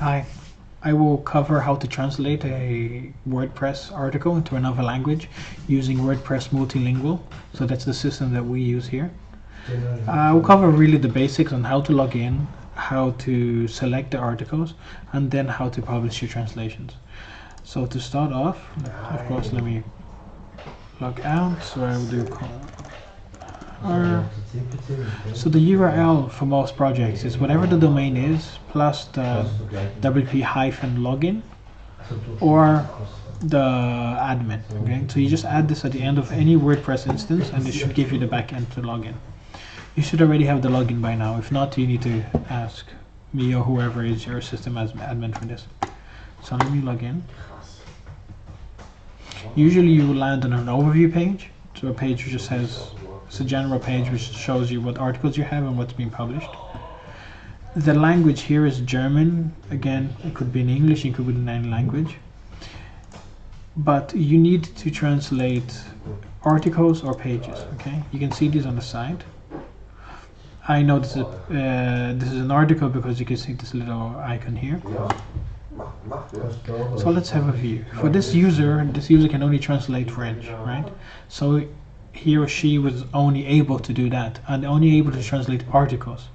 Hi, I will cover how to translate a WordPress article into another language using WordPress Multilingual. So that's the system that we use here. I will cover really the basics on how to log in, how to select the articles, and then how to publish your translations. So to start off, of course, let me log out. So I will do so the URL for most projects is whatever the domain is plus the WP-login or the admin. Okay, so you just add this at the end of any WordPress instance, and it should give you the backend to log in. You should already have the login by now. If not, you need to ask me or whoever is your system admin for this. So let me log in. Usually you will land on an overview page. So a page which just has, it's a general page which shows you what articles you have and what's being published. The language here is German. Again, it could be in English, it could be in any language. But you need to translate articles or pages, okay? You can see these on the side. I know this is an article because you can see this little icon here. So let's have a view. For this user can only translate French, right? So he or she was only able to do that and only able to translate articles.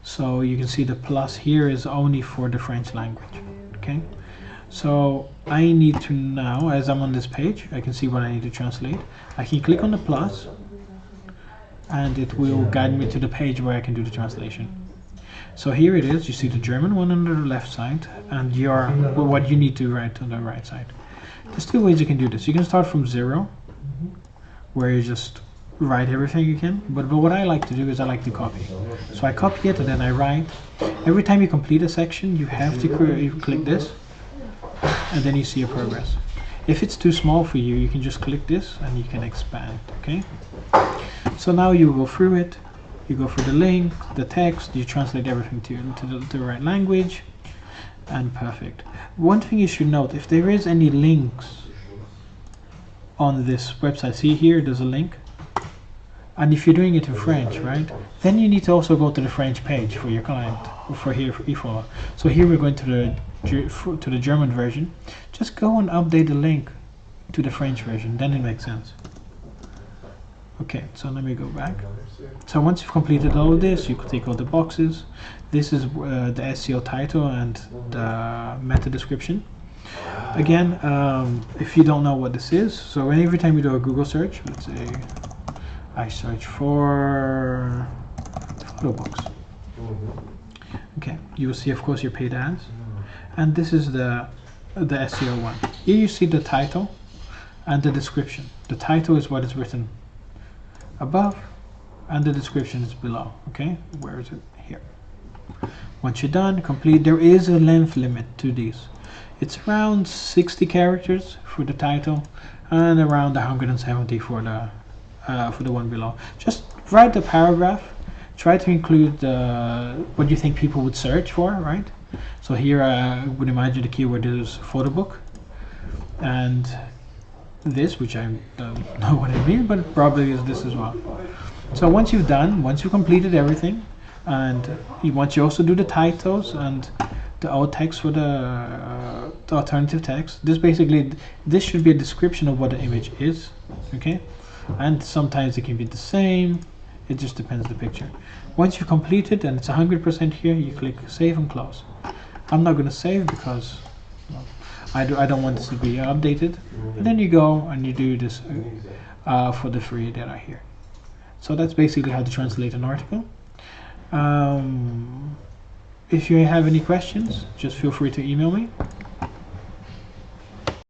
So you can see the plus here is only for the French language, okay? So I need to now, as I'm on this page, I can see what I need to translate. I can click on the plus and it will guide me to the page where I can do the translation. So here it is, you see the German one on the left side and what you need to write on the right side. There's two ways you can do this. You can start from 0, where you just write everything you can, but what I like to do is I like to copy. So I copy it and then I write. Every time you complete a section, you have to click this, and then you see your progress. If it's too small for you, you can just click this and you can expand, okay? So now you go through it, you go through the link, the text, you translate everything to the right language, and perfect. One thing you should note, if there is any links on this website, see here, there's a link. And if you're doing it in French, right, then you need to also go to the French page for your client, or for eFollow. So here we're going to the German version. Just go and update the link to the French version, then it makes sense. Okay, so let me go back. So once you've completed all of this, you can take all the boxes. This is the SEO title and the meta description. Again, if you don't know what this is, so every time you do a Google search, let's say I search for photo books. Okay, you will see, of course, your paid ads, and this is the SEO one. Here you see the title and the description. The title is what is written above, and the description is below. Okay, where is it? Here. Once you're done, complete. There is a length limit to these. It's around 60 characters for the title and around 170 for the one below. Just write the paragraph. Try to include what you think people would search for, right? So here I would imagine the keyword is photo book, and this, which I don't know what it means, but probably is this as well. So once you've completed everything, and once you also do the titles and the alt text for the alternative text, this should be a description of what the image is, okay? And sometimes it can be the same, it just depends the picture. Once you complete it and it's 100% here, you click save and close. I'm not going to save because I don't want this to be updated. And then you go and you do this for the three that are here. So that's basically how to translate an article. If you have any questions, just feel free to email me.